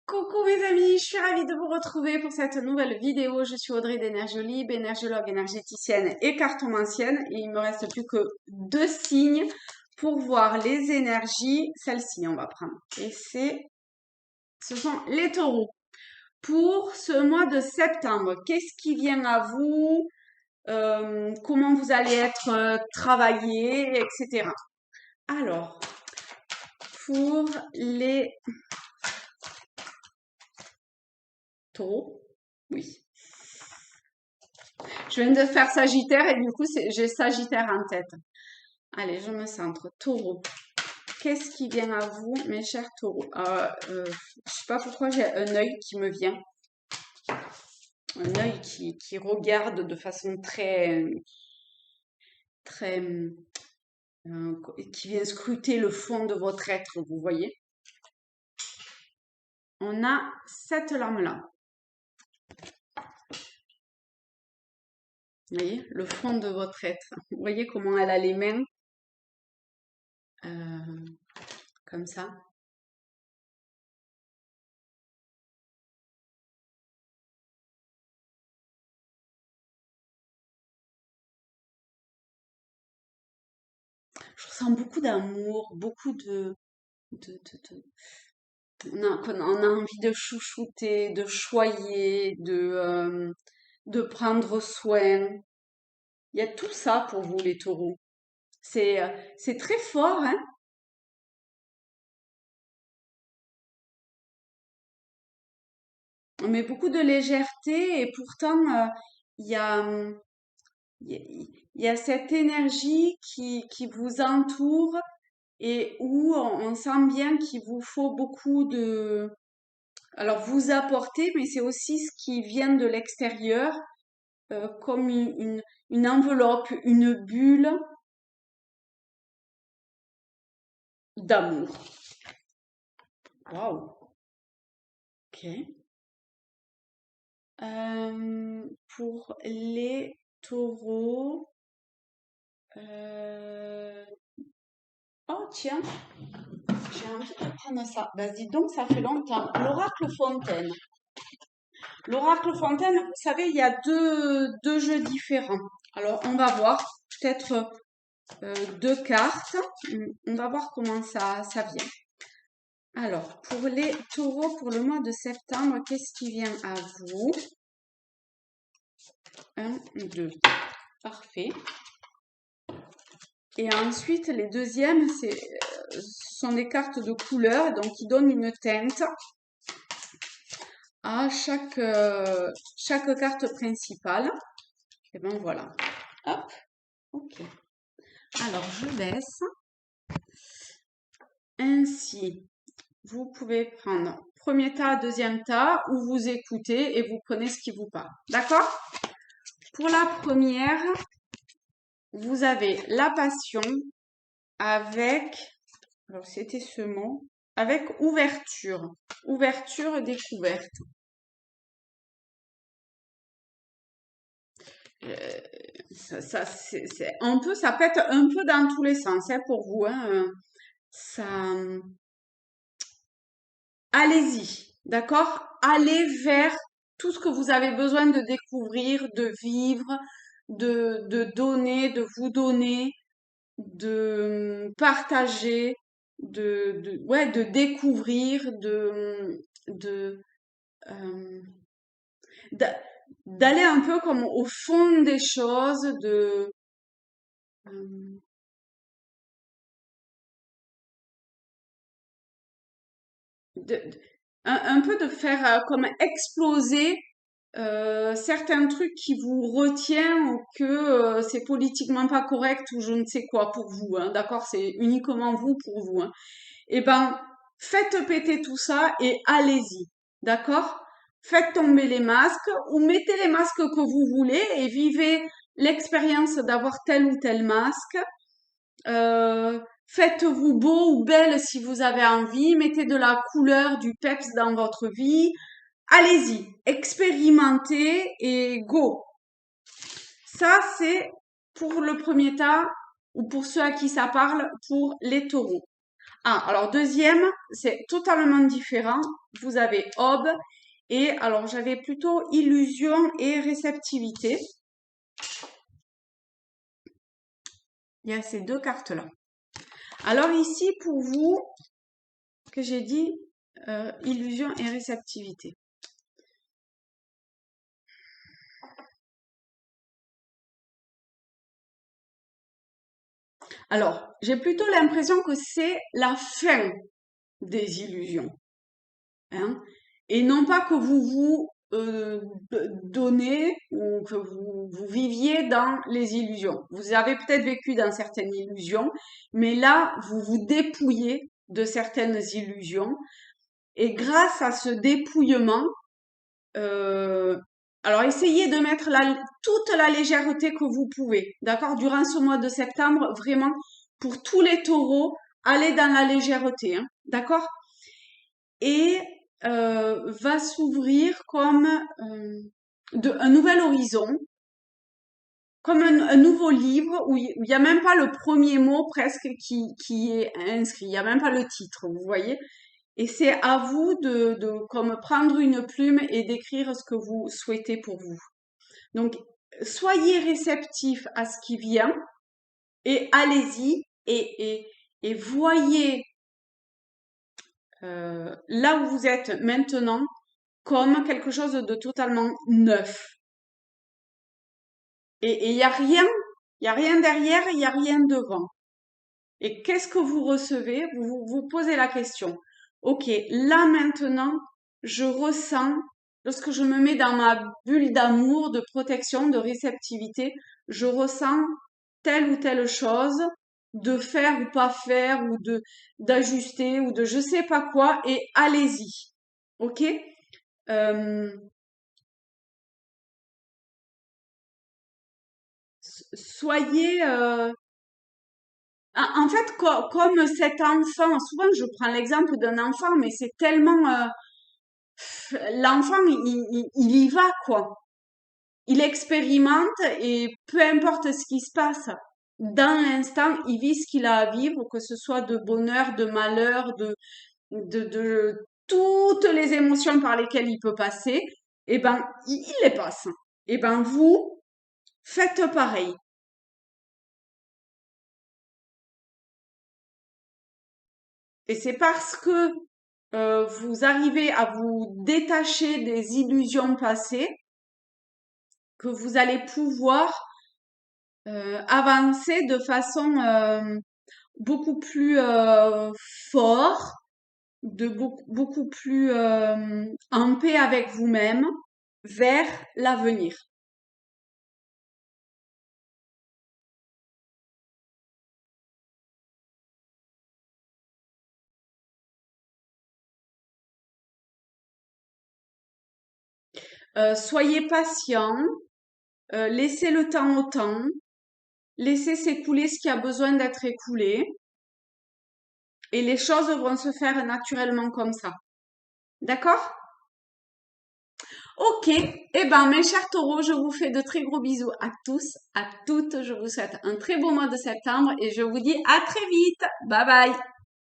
Coucou mes amis, je suis ravie de vous retrouver pour cette nouvelle vidéo. Je suis Audrey d'Énergiolib, énergologue, énergéticienne et cartomancienne. Et il me reste plus que deux signes pour voir les énergies. Celle-ci, on va prendre. Et ce sont les taureaux. Pour ce mois de septembre, qu'est-ce qui vient à vous? Comment vous allez être travaillé, etc. Alors, pour les taureaux, oui. Je viens de faire Sagittaire et du coup, j'ai Sagittaire en tête. Allez, je me centre. Taureau. Qu'est-ce qui vient à vous, mes chers taureaux? Je sais pas pourquoi j'ai un œil qui me vient. Un œil qui regarde de façon très, qui vient scruter le fond de votre être, vous voyez? On a cette lame-là. Vous voyez, le fond de votre être. Vous voyez comment elle a les mains comme ça. Je ressens beaucoup d'amour, beaucoup on a envie de chouchouter, de choyer, de prendre soin. Il y a tout ça pour vous, les taureaux. C'est très fort, hein? On met beaucoup de légèreté et pourtant, il y a, il y a cette énergie qui vous entoure et où on sent bien qu'il vous faut beaucoup de... Alors, vous apporter, mais c'est aussi ce qui vient de l'extérieur, comme une enveloppe, une bulle d'amour. Waouh. Ok. Pour les taureaux, euh, oh tiens, j'ai envie de prendre ça. Bah, dis donc, ça fait longtemps. L'oracle Fontaine. L'oracle Fontaine, vous savez, il y a deux jeux différents. Alors, on va voir peut-être deux cartes. On va voir comment ça vient. Alors, pour les taureaux, pour le mois de septembre, qu'est-ce qui vient à vous? 1, 2. Parfait. Et ensuite, les deuxièmes, ce sont des cartes de couleur, donc qui donnent une teinte à chaque carte principale. Et ben voilà. Hop. Ok. Alors, je baisse. Ainsi, vous pouvez prendre premier tas, deuxième tas, ou vous écoutez et vous prenez ce qui vous parle. D'accord? Pour la première, vous avez la passion avec, alors c'était ce mot, avec ouverture. Ouverture et découverte. C'est un peu, ça pète un peu dans tous les sens, hein, pour vous, hein. Ça, allez-y, d'accord? Allez vers tout ce que vous avez besoin de découvrir, de vivre, de donner, de vous donner, de partager, ouais, de découvrir, de, euh, d'a- d'aller un peu comme au fond des choses, euh, de- un peu de faire comme exploser certains trucs qui vous retiennent ou que c'est politiquement pas correct ou je ne sais quoi pour vous, hein, d'accord? C'est uniquement vous pour vous, hein. Eh ben, faites péter tout ça et allez-y, d'accord? Faites tomber les masques ou mettez les masques que vous voulez et vivez l'expérience d'avoir tel ou tel masque. Faites-vous beau ou belle si vous avez envie, mettez de la couleur, du peps dans votre vie. Allez-y, expérimentez et go. Ça, c'est pour le premier tas ou pour ceux à qui ça parle, pour les taureaux. Ah, alors deuxième, c'est totalement différent. Vous avez aube et alors j'avais plutôt illusion et réceptivité. Il y a ces deux cartes-là. Alors ici, pour vous, que j'ai dit illusion et réceptivité. Alors, j'ai plutôt l'impression que c'est la fin des illusions, hein, et non pas que vous vous donnez ou que vous viviez dans les illusions. Vous avez peut-être vécu dans certaines illusions, mais là, vous vous dépouillez de certaines illusions. Et grâce à ce dépouillement, euh, alors essayez de mettre toute la légèreté que vous pouvez, d'accord? Durant ce mois de septembre, vraiment, pour tous les taureaux, allez dans la légèreté, hein, d'accord? Et va s'ouvrir comme un nouvel horizon, comme un nouveau livre où il n'y a même pas le premier mot presque qui est inscrit, il n'y a même pas le titre, vous voyez? Et c'est à vous de comme prendre une plume et d'écrire ce que vous souhaitez pour vous. Donc, soyez réceptif à ce qui vient et allez-y et voyez là où vous êtes maintenant comme quelque chose de totalement neuf. Et il y a rien derrière, il y a rien devant. Et qu'est-ce que vous recevez? Vous posez la question. Ok, là maintenant, je ressens, lorsque je me mets dans ma bulle d'amour, de protection, de réceptivité, je ressens telle ou telle chose, de faire ou pas faire, ou d'ajuster, ou de je sais pas quoi, et allez-y. Ok? Euh, soyez, en fait, comme cet enfant, souvent je prends l'exemple d'un enfant, mais c'est tellement, l'enfant, il y va, quoi. Il expérimente et peu importe ce qui se passe, dans l'instant, il vit ce qu'il a à vivre, que ce soit de bonheur, de malheur, de toutes les émotions par lesquelles il peut passer, et ben, il les passe. Et ben, vous, faites pareil. Et c'est parce que vous arrivez à vous détacher des illusions passées que vous allez pouvoir avancer de façon beaucoup plus fort, beaucoup plus en paix avec vous-même vers l'avenir. Soyez patient, laissez le temps au temps, laissez s'écouler ce qui a besoin d'être écoulé et les choses vont se faire naturellement comme ça. D'accord? Ok, eh ben mes chers taureaux, je vous fais de très gros bisous à tous, à toutes. Je vous souhaite un très beau mois de septembre et je vous dis à très vite. Bye bye.